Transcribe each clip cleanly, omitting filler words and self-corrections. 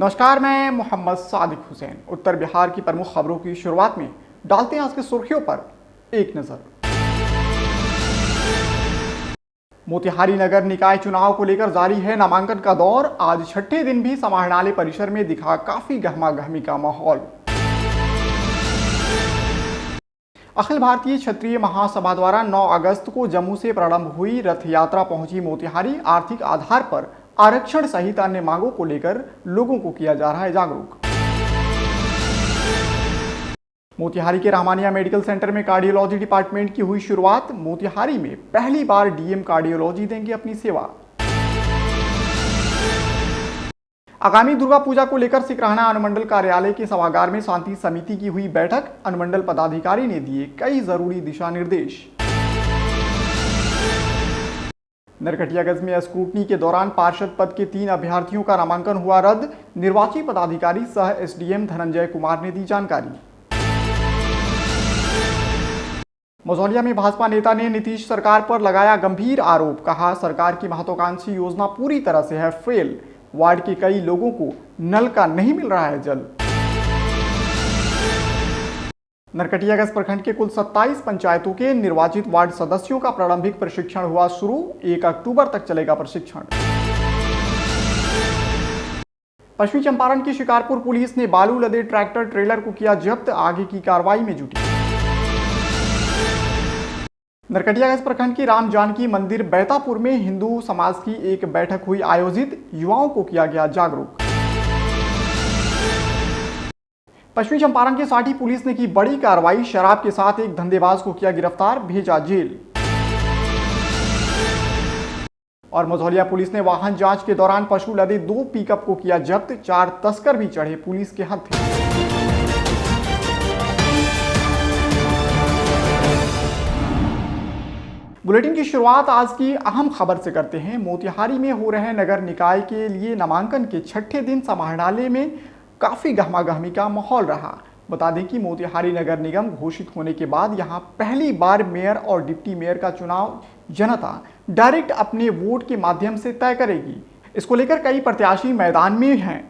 नमस्कार, मैं मोहम्मद सादिक हुसैन। उत्तर बिहार की प्रमुख खबरों की शुरुआत में डालते हैं आज की सुर्खियों पर एक नजर। मोतिहारी नगर निकाय चुनाव को लेकर जारी है नामांकन का दौर। आज छठे दिन भी समाहरणालय परिसर में दिखा काफी गहमागहमी का माहौल। अखिल भारतीय क्षत्रिय महासभा द्वारा 9 अगस्त को जम्मू से प्रारंभ हुई रथ यात्रा पहुंची मोतिहारी। आर्थिक आधार पर आरक्षण सहित अन्य मांगों को लेकर लोगों को किया जा रहा है जागरूक। मोतिहारी के रहमानिया मेडिकल सेंटर में कार्डियोलॉजी डिपार्टमेंट की हुई शुरुआत। मोतिहारी में पहली बार डीएम कार्डियोलॉजी देंगे अपनी सेवा। आगामी दुर्गा पूजा को लेकर सिकरहना अनुमंडल कार्यालय के सभागार में शांति समिति की हुई बैठक। अनुमंडल पदाधिकारी ने दिए कई जरूरी दिशा निर्देश। नरकटियागंज में स्क्रूटनी के दौरान पार्षद पद के 3 अभ्यर्थियों का नामांकन हुआ रद्द। निर्वाची पदाधिकारी सह एसडीएम धनंजय कुमार ने दी जानकारी। मझौलिया में भाजपा नेता ने नीतीश सरकार पर लगाया गंभीर आरोप। कहा, सरकार की महत्वाकांक्षी योजना पूरी तरह से है फेल। वार्ड के कई लोगों को नल का नहीं मिल रहा है जल। नरकटियागंज प्रखंड के कुल 27 पंचायतों के निर्वाचित वार्ड सदस्यों का प्रारंभिक प्रशिक्षण हुआ शुरू। 1 अक्टूबर तक चलेगा प्रशिक्षण। पश्चिमी चंपारण की शिकारपुर पुलिस ने बालू लदे ट्रैक्टर ट्रेलर को किया जब्त। आगे की कार्रवाई में जुटी। नरकटियागंज प्रखंड की राम जानकी मंदिर बैतापुर में हिंदू समाज की एक बैठक हुई आयोजित। युवाओं को किया गया जागरूक। पश्चिमी चंपारण के साठी पुलिस ने की बड़ी कार्रवाई। शराब के साथ एक धंधेबाज को किया गिरफ्तार, भेजा जेल। और मझौलिया पुलिस ने वाहन जांच के दौरान पशु लदे 2 पिकअप को किया जब्त। 4 तस्कर भी चढ़े पुलिस के हत्थे। बुलेटिन की शुरुआत आज की अहम खबर से करते हैं। मोतिहारी में हो रहे नगर निकाय के लिए नामांकन के छठे दिन समाहरणालय में काफी गहमागहमी का माहौल रहा। बता दें कि मोतिहारी नगर निगम घोषित होने के बाद यहां पहली बार मेयर और डिप्टी मेयर का चुनाव जनता डायरेक्ट अपने वोट के माध्यम से तय करेगी। इसको लेकर कई प्रत्याशी मैदान में हैं।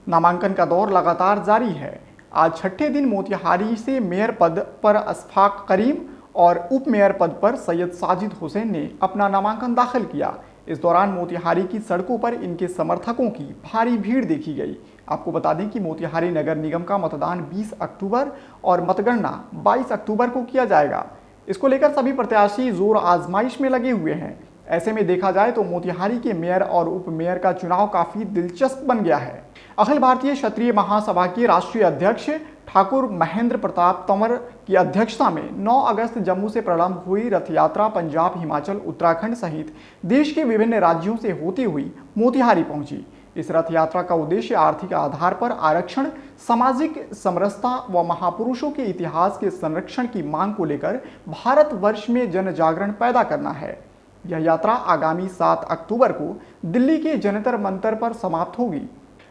नामांकन का दौर लगातार जारी है। आज छठे दिन मोतिहारी से मेयर पद पर अशफाक करीम और उप मेयर पद पर सैयद साजिद हुसैन ने अपना नामांकन दाखिल किया। इस दौरान मोतिहारी की सड़कों पर इनके समर्थकों की भारी भीड़ देखी गई। आपको बता दें कि मोतिहारी नगर निगम का मतदान 20 अक्टूबर और मतगणना 22 अक्टूबर को किया जाएगा। इसको लेकर सभी प्रत्याशी जोर आजमाइश में लगे हुए हैं। ऐसे में देखा जाए तो मोतिहारी के मेयर और उप मेयर का चुनाव काफी दिलचस्प बन गया है। अखिल भारतीय क्षत्रिय महासभा के राष्ट्रीय अध्यक्ष ठाकुर महेंद्र प्रताप तंवर की अध्यक्षता में 9 अगस्त जम्मू से प्रारंभ हुई रथ यात्रा पंजाब, हिमाचल, उत्तराखंड सहित देश के विभिन्न राज्यों से होती हुई मोतिहारी पहुंची। इस रथ यात्रा का उद्देश्य आर्थिक आधार पर आरक्षण, सामाजिक समरसता व महापुरुषों के इतिहास के संरक्षण की मांग को लेकर भारतवर्ष में जन जागरण पैदा करना है। यह यात्रा आगामी 7 अक्टूबर को दिल्ली के जंतर मंतर पर समाप्त होगी।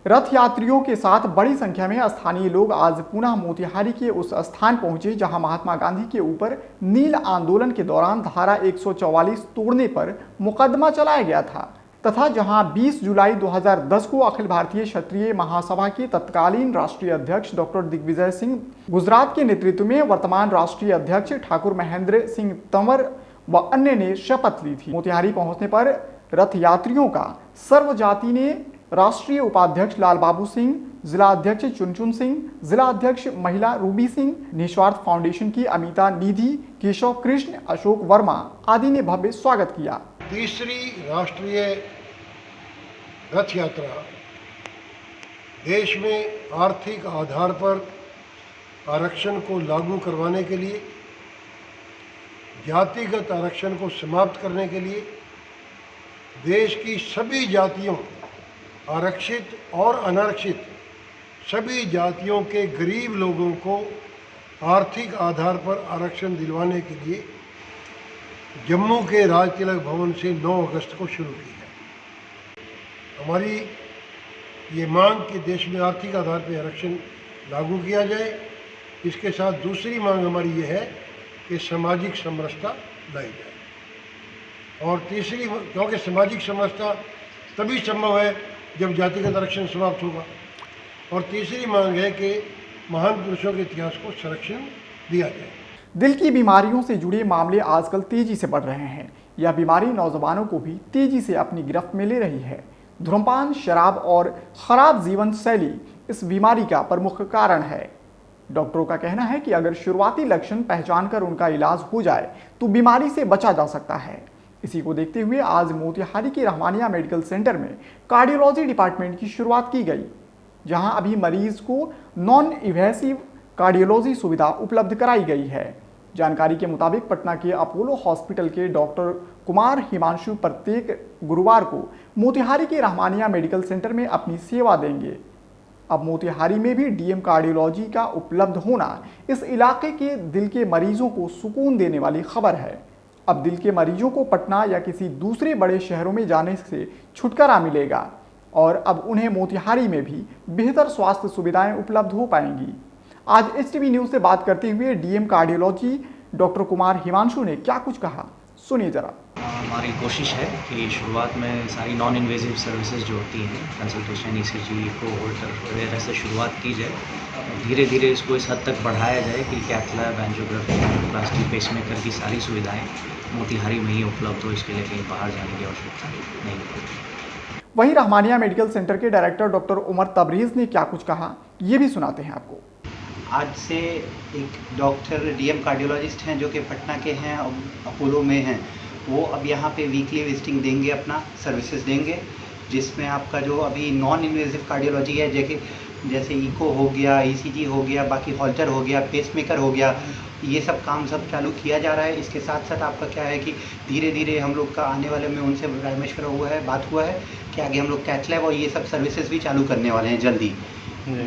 रथ यात्रियों के साथ बड़ी संख्या में स्थानीय लोग आज पुनः मोतिहारी के उस स्थान पहुंचे जहां महात्मा गांधी के ऊपर नील आंदोलन के दौरान धारा 144 तोड़ने पर मुकदमा चलाया गया था तथा जहां 20 जुलाई 2010 को अखिल भारतीय क्षत्रिय महासभा के तत्कालीन राष्ट्रीय अध्यक्ष डॉक्टर दिग्विजय सिंह गुजरात के नेतृत्व में वर्तमान राष्ट्रीय अध्यक्ष ठाकुर महेंद्र सिंह तंवर व अन्य ने शपथ ली थी। मोतिहारी पहुंचने पर रथ यात्रियों का सर्वजाति ने राष्ट्रीय उपाध्यक्ष लाल बाबू सिंह, जिला अध्यक्ष चुनचुन सिंह, जिला अध्यक्ष महिला रूबी सिंह, निस्वार्थ फाउंडेशन की अमिता निधि, केशव कृष्ण, अशोक वर्मा आदि ने भव्य स्वागत किया। तीसरी राष्ट्रीय रथ यात्रा देश में आर्थिक आधार पर आरक्षण को लागू करवाने के लिए, जातिगत आरक्षण को समाप्त करने के लिए, देश की सभी जातियों, आरक्षित और अनारक्षित सभी जातियों के गरीब लोगों को आर्थिक आधार पर आरक्षण दिलवाने के लिए जम्मू के राज तिलक भवन से 9 अगस्त को शुरू की है। हमारी ये मांग कि देश में आर्थिक आधार पर आरक्षण लागू किया जाए। इसके साथ दूसरी मांग हमारी ये है कि सामाजिक समरसता लाई जाए। और तीसरी, क्योंकि सामाजिक समरसता तभी संभव है जब जातिगत आरक्षण समाप्त होगा। और तीसरी मांग है कि महान पुरुषों के इतिहास को संरक्षण दिया जाए। दिल की बीमारियों से जुड़े मामले आजकल तेजी से बढ़ रहे हैं। यह बीमारी नौजवानों को भी तेजी से अपनी गिरफ्त में ले रही है। धूम्रपान, शराब और खराब जीवन शैली इस बीमारी का प्रमुख कारण है। डॉक्टरों का कहना है कि अगर शुरुआती लक्षण पहचानकर उनका इलाज हो जाए तो बीमारी से बचा जा सकता है। इसी को देखते हुए आज मोतिहारी के रहमानिया मेडिकल सेंटर में कार्डियोलॉजी डिपार्टमेंट की शुरुआत की गई, जहां अभी मरीज को नॉन इन्वेसिव कार्डियोलॉजी सुविधा उपलब्ध कराई गई है। जानकारी के मुताबिक पटना के अपोलो हॉस्पिटल के डॉक्टर कुमार हिमांशु प्रत्येक गुरुवार को मोतिहारी के रहमानिया मेडिकल सेंटर में अपनी सेवा देंगे। अब मोतिहारी में भी डीएम कार्डियोलॉजी का उपलब्ध होना इस इलाके के दिल के मरीजों को सुकून देने वाली खबर है। अब दिल के मरीजों को पटना या किसी दूसरे बड़े शहरों में जाने से छुटकारा मिलेगा और अब उन्हें मोतिहारी में भी बेहतर स्वास्थ्य सुविधाएं उपलब्ध हो पाएंगी। आज एचटीवी न्यूज से बात करते हुए DM cardiology doctor Kumar Himanshu ने क्या कुछ कहा, सुनिए जरा। हमारी कोशिश है कि शुरुआत में सारी नॉन इन्वेजिव सर्विसेज जो होती हैं, कंसल्टेशन, ईसीजी, इको, होल्टर वगैरह से शुरुआत की जाए। धीरे धीरे इसको इस हद तक बढ़ाया जाए कि cath lab, angiography, angioplasty, pacemaker की सारी सुविधाएं मोतिहारी में ही उपलब्ध हो। इसके लिए कहीं बाहर जाने की आवश्यकता नहीं होती। वहीं रहमानिया मेडिकल सेंटर के डायरेक्टर डॉक्टर उमर तबरीज ने क्या कुछ कहा, ये भी सुनाते हैं आपको। आज से एक डॉक्टर डीएम कार्डियोलॉजिस्ट हैं जो कि पटना के हैं, अपोलो में हैं। वो अब यहाँ पे वीकली विजिटिंग देंगे, अपना सर्विसेज देंगे, जिसमें आपका जो अभी नॉन इन्वेजिव कार्डियोलॉजी है, जैसे इको हो गया, ईसीजी हो गया, बाकी हॉल्टर हो गया, पेसमेकर हो गया, ये सब काम सब चालू किया जा रहा है। इसके साथ साथ आपका क्या है कि धीरे धीरे हम लोग का आने वाले में उनसे बात हुआ है कि आगे हम लोग कैथ लैब और ये सब सर्विसेज भी चालू करने वाले हैं जल्दी।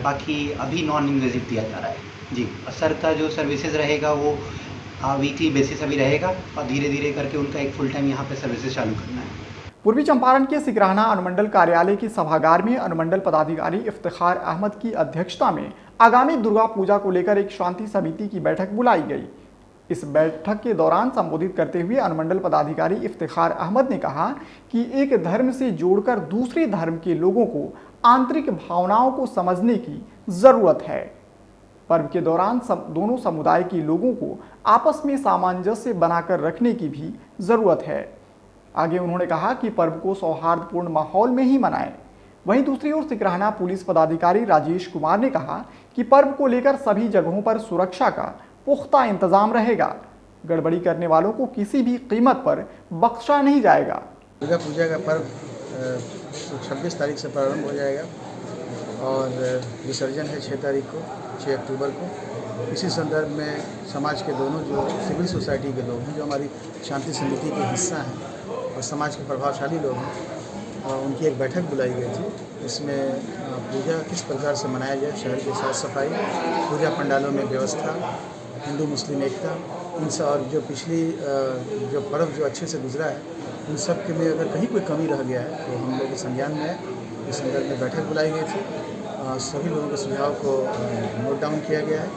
बाकी अभी नॉन इन्वेजिव दिया जा रहा है जी। सर का जो सर्विसेज रहेगा वो वीकली बेसिस अभी रहेगा और धीरे धीरे करके उनका एक फुल टाइम यहाँ पे सर्विसेज चालू करना है। पूर्वी चंपारण के सिकराना अनुमंडल कार्यालय के सभागार में अनुमंडल पदाधिकारी इफ्तिखार अहमद की अध्यक्षता में आगामी दुर्गा पूजा को लेकर एक शांति समिति की बैठक बुलाई गई। इस बैठक के दौरान संबोधित करते हुए अनुमंडल पदाधिकारी इफ्तिखार अहमद ने कहा कि एक धर्म से जोड़कर दूसरे धर्म के लोगों को आंतरिक भावनाओं को समझने की जरूरत है। पर्व के दौरान दोनों समुदाय के लोगों को आपस में सामंजस्य बनाकर रखने की भी जरूरत है। आगे उन्होंने कहा कि पर्व को सौहार्दपूर्ण माहौल में ही मनाएं। वहीं दूसरी ओर सिकराना पुलिस पदाधिकारी राजेश कुमार ने कहा कि पर्व को लेकर सभी जगहों पर सुरक्षा का पुख्ता इंतजाम रहेगा। गड़बड़ी करने वालों को किसी भी कीमत पर बख्शा नहीं जाएगा। दुर्गा पूजा का पर्व 26 तारीख से प्रारंभ हो जाएगा और विसर्जन है 6 तारीख को, 6 अक्टूबर को। इसी संदर्भ में समाज के दोनों जो सिविल सोसाइटी के लोग हैं, जो हमारी शांति समिति के हिस्सा हैं और समाज के प्रभावशाली लोग हैं, उनकी एक बैठक बुलाई गई थी। इसमें पूजा किस प्रकार से मनाया जाए, शहर की साफ सफाई, पूजा पंडालों में व्यवस्था, हिंदू मुस्लिम एकता, इन सब और जो पिछली जो पर्व जो अच्छे से गुजरा है उन सब के में अगर कहीं कोई कमी रह गया है तो हम लोग के संज्ञान में है। इस संदर्भ में बैठक बुलाई गई थी। सभी लोगों के सुझाव को नोट डाउन किया गया है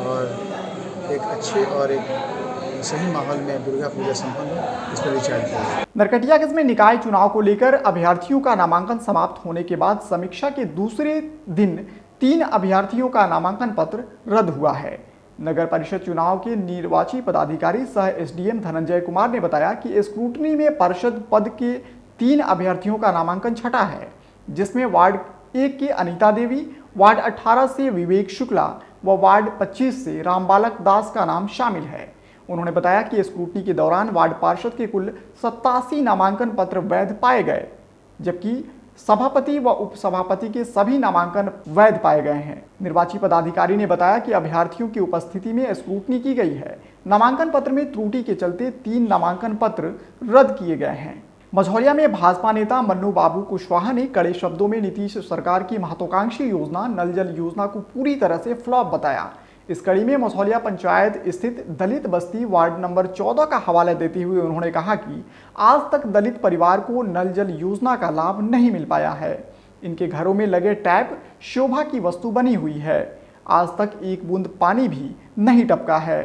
और एक अच्छे और एक सही माहौल में दुर्गा पूजा संपन्न हो, इस पर विचार किया गया। नरकटियागंज में निकाय चुनाव को लेकर अभ्यर्थियों का नामांकन समाप्त होने के बाद समीक्षा के दूसरे दिन 3 अभ्यर्थियों का नामांकन पत्र रद्द हुआ है। नगर परिषद चुनाव के निर्वाची पदाधिकारी सह एसडीएम धनंजय कुमार ने बताया कि स्क्रूटनी में पार्षद पद के 3 अभ्यर्थियों का नामांकन छटा है, जिसमें वार्ड 1 के अनीता देवी, वार्ड 18 से विवेक शुक्ला व वार्ड 25 से रामबालक दास का नाम शामिल है। उन्होंने बताया कि स्क्रूटनी के दौरान वार्ड पार्षद के कुल 87 नामांकन पत्र वैध पाए गए, जबकि सभापति व उपसभापति के सभी नामांकन वैध पाए गए हैं। निर्वाची पदाधिकारी ने बताया कि अभ्यर्थियों की उपस्थिति में स्क्रूटनी की गई है। नामांकन पत्र में त्रुटि के चलते 3 नामांकन पत्र रद्द किए गए हैं। मझौलिया में भाजपा नेता मन्नू बाबू कुशवाहा ने कड़े शब्दों में नीतीश सरकार की महत्वाकांक्षी योजना नल जल योजना को पूरी तरह से फ्लॉप बताया। इस कड़ी में मझौलिया पंचायत स्थित दलित बस्ती वार्ड नंबर 14 का हवाला देते हुए उन्होंने कहा कि आज तक दलित परिवार को नल जल योजना का लाभ नहीं मिल पाया है। इनके घरों में लगे टैप शोभा की वस्तु बनी हुई है। आज तक एक बूंद पानी भी नहीं टपका है।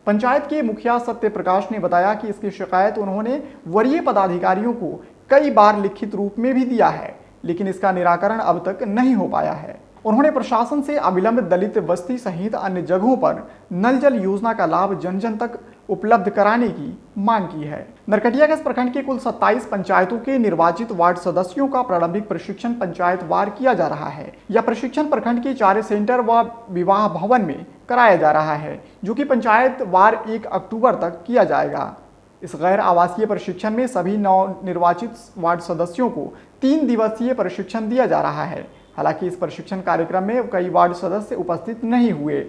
पंचायत के मुखिया सत्य प्रकाश ने बताया कि इसकी शिकायत उन्होंने वरीय पदाधिकारियों को कई बार लिखित रूप में भी दिया है, लेकिन इसका निराकरण अब तक नहीं हो पाया है। उन्होंने प्रशासन से अविलंब दलित बस्ती सहित अन्य जगहों पर नल जल योजना का लाभ जन जन तक उपलब्ध कराने की मांग की है। नरकटियागंज प्रखंड के कुल 27 पंचायतों के निर्वाचित वार्ड सदस्यों का प्रारंभिक प्रशिक्षण पंचायत वार किया जा रहा है। यह प्रशिक्षण प्रखंड के 4 सेंटर व विवाह भवन में कराया जा रहा है, जो कि पंचायत वार 1 अक्टूबर तक किया जाएगा। इस गैर आवासीय प्रशिक्षण में सभी नवनिर्वाचित वार्ड सदस्यों को 3 दिवसीय प्रशिक्षण दिया जा रहा है। हालांकि इस प्रशिक्षण कार्यक्रम में कई वार्ड सदस्य उपस्थित नहीं हुए।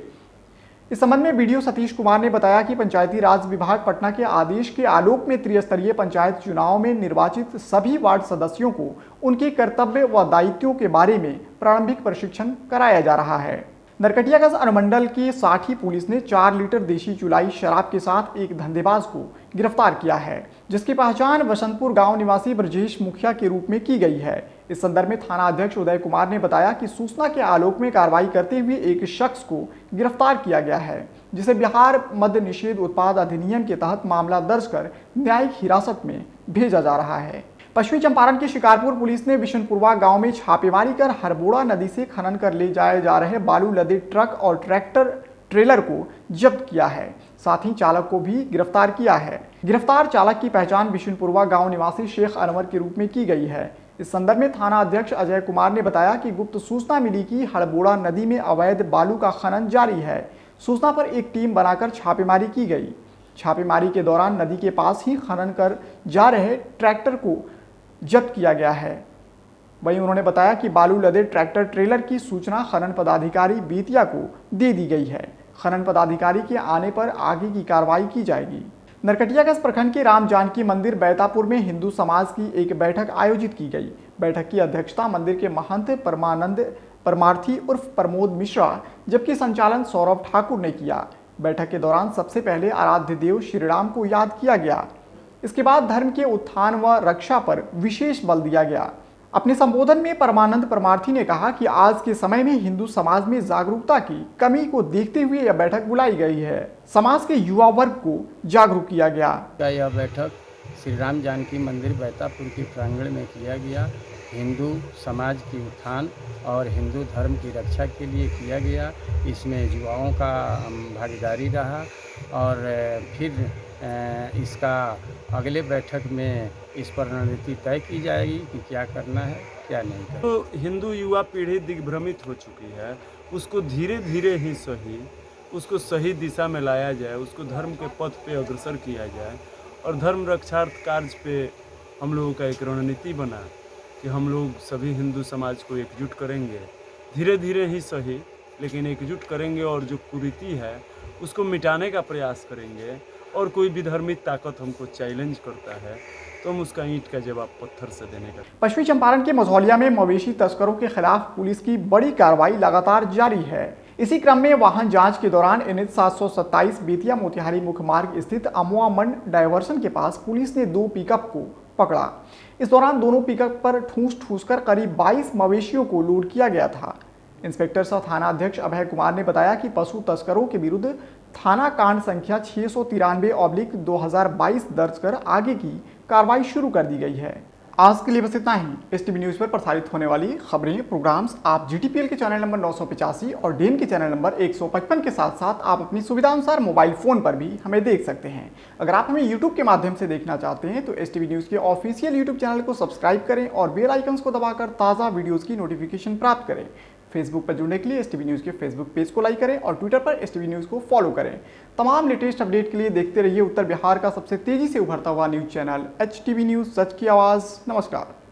इस संबंध में बीडीओ सतीश कुमार ने बताया कि पंचायती राज विभाग पटना के आदेश के आलोक में त्रिस्तरीय पंचायत चुनाव में निर्वाचित सभी वार्ड सदस्यों को उनके कर्तव्य व दायित्वों के बारे में प्रारंभिक प्रशिक्षण कराया जा रहा है। नरकटियागंज अनुमंडल की साठी पुलिस ने 4 लीटर देशी चुलाई शराब के साथ एक धंधेबाज को गिरफ्तार किया है, जिसकी पहचान वसंतपुर गांव निवासी ब्रजेश मुखिया के रूप में की गई है। इस संदर्भ में थाना अध्यक्ष उदय कुमार ने बताया कि सूचना के आलोक में कार्रवाई करते हुए एक शख्स को गिरफ्तार किया गया है, जिसे बिहार मद्य निषेध उत्पाद अधिनियम के तहत मामला दर्ज कर न्यायिक हिरासत में भेजा जा रहा है। पश्चिमी चंपारण के शिकारपुर पुलिस ने बिशनपुरवा गांव में छापेमारी कर हरबोड़ा नदी से खनन कर ले जाए जा रहे बालू लदे ट्रक और ट्रैक्टर ट्रेलर को जब्त किया है। साथ ही चालक को भी गिरफ्तार किया है। गिरफ्तार चालक की पहचान बिशनपुरवा गांव निवासी शेख अनवर के रूप में की गई है। इस संदर्भ में थाना अध्यक्ष अजय कुमार ने बताया कि गुप्त सूचना मिली कि हड़बोड़ा नदी में अवैध बालू का खनन जारी है। सूचना पर एक टीम बनाकर छापेमारी की गई। छापेमारी के दौरान नदी के पास ही खनन कर जा रहे ट्रैक्टर को जब्त किया गया है। वहीं उन्होंने बताया कि बालू लदे ट्रैक्टर ट्रेलर की सूचना खनन पदाधिकारी बेतिया को दे दी गई है। खनन पदाधिकारी के आने पर आगे की कार्रवाई की जाएगी। नरकटियागंज प्रखंड के राम जानकी मंदिर बैतापुर में हिंदू समाज की एक बैठक आयोजित की गई। बैठक की अध्यक्षता मंदिर के महंत परमानंद परमार्थी उर्फ प्रमोद मिश्रा, जबकि संचालन सौरभ ठाकुर ने किया। बैठक के दौरान सबसे पहले आराध्य देव श्रीराम को याद किया गया। इसके बाद धर्म के उत्थान व रक्षा पर विशेष बल दिया गया। अपने संबोधन में परमानंद परमार्थी ने कहा कि आज के समय में हिंदू समाज में जागरूकता की कमी को देखते हुए यह बैठक बुलाई गई है। समाज के युवा वर्ग को जागरूक किया गया। यह बैठक श्री राम जानकी मंदिर बैतापुर के प्रांगण में किया गया। हिंदू समाज की उत्थान और हिंदू धर्म की रक्षा के लिए किया गया। इसमें युवाओं का भागीदारी रहा और फिर इसका अगले बैठक में इस पर रणनीति तय की जाएगी कि क्या करना है क्या नहीं करना। तो हिंदू युवा पीढ़ी दिग्भ्रमित हो चुकी है, उसको धीरे धीरे ही सही उसको सही दिशा में लाया जाए, उसको धर्म के पथ पे अग्रसर किया जाए और धर्म रक्षार्थ कार्य पे हम लोगों का एक रणनीति बना कि हम लोग सभी हिंदू समाज को एकजुट करेंगे, धीरे धीरे ही सही लेकिन एकजुट करेंगे और जो कुरीति है उसको मिटाने का प्रयास करेंगे। और कोई भी धार्मिक ताकत हमको चैलेंज करता है तो हम उसका ईंट का जवाब पत्थर से देने का। पश्चिमी चंपारण के मझौलिया में मवेशी तस्करों के खिलाफ पुलिस की बड़ी कार्रवाई लगातार जारी है। इसी क्रम में वाहन जांच के दौरान NH 727 बेतिया मोतिहारी मुख्य मार्ग स्थित अमुआ मंड डायवर्सन के पास पुलिस ने 2 पिकअप को पकड़ा। इस दौरान दोनों पिकअप पर ठूस कर करीब 22 मवेशियों को लोड किया गया था। इंस्पेक्टर सह थाना अध्यक्ष अभय कुमार ने बताया कि पशु तस्करों के विरुद्ध थाना कांड संख्या 693/2022 दर्ज कर आगे की कार्रवाई शुरू कर दी गई है। आज के लिए बस इतना ही। STV न्यूज़ पर प्रसारित होने वाली खबरें प्रोग्राम्स आप GTPL के चैनल नंबर 985 और डेन के चैनल नंबर 155 के साथ साथ आप अपनी सुविधा अनुसार मोबाइल फ़ोन पर भी हमें देख सकते हैं। अगर आप हमें YouTube के माध्यम से देखना चाहते हैं तो STV न्यूज़ के ऑफिशियल YouTube चैनल को सब्सक्राइब करें और बेल आइकन्स को दबाकर ताज़ा वीडियोज़ की नोटिफिकेशन प्राप्त करें। फेसबुक पर जुड़ने के लिए STV न्यूज़ के फेसबुक पेज को लाइक करें और ट्विटर पर STV न्यूज़ को फॉलो करें। तमाम लेटेस्ट अपडेट के लिए देखते रहिए उत्तर बिहार का सबसे तेज़ी से उभरता हुआ न्यूज़ चैनल HTV न्यूज़, सच की आवाज़। नमस्कार।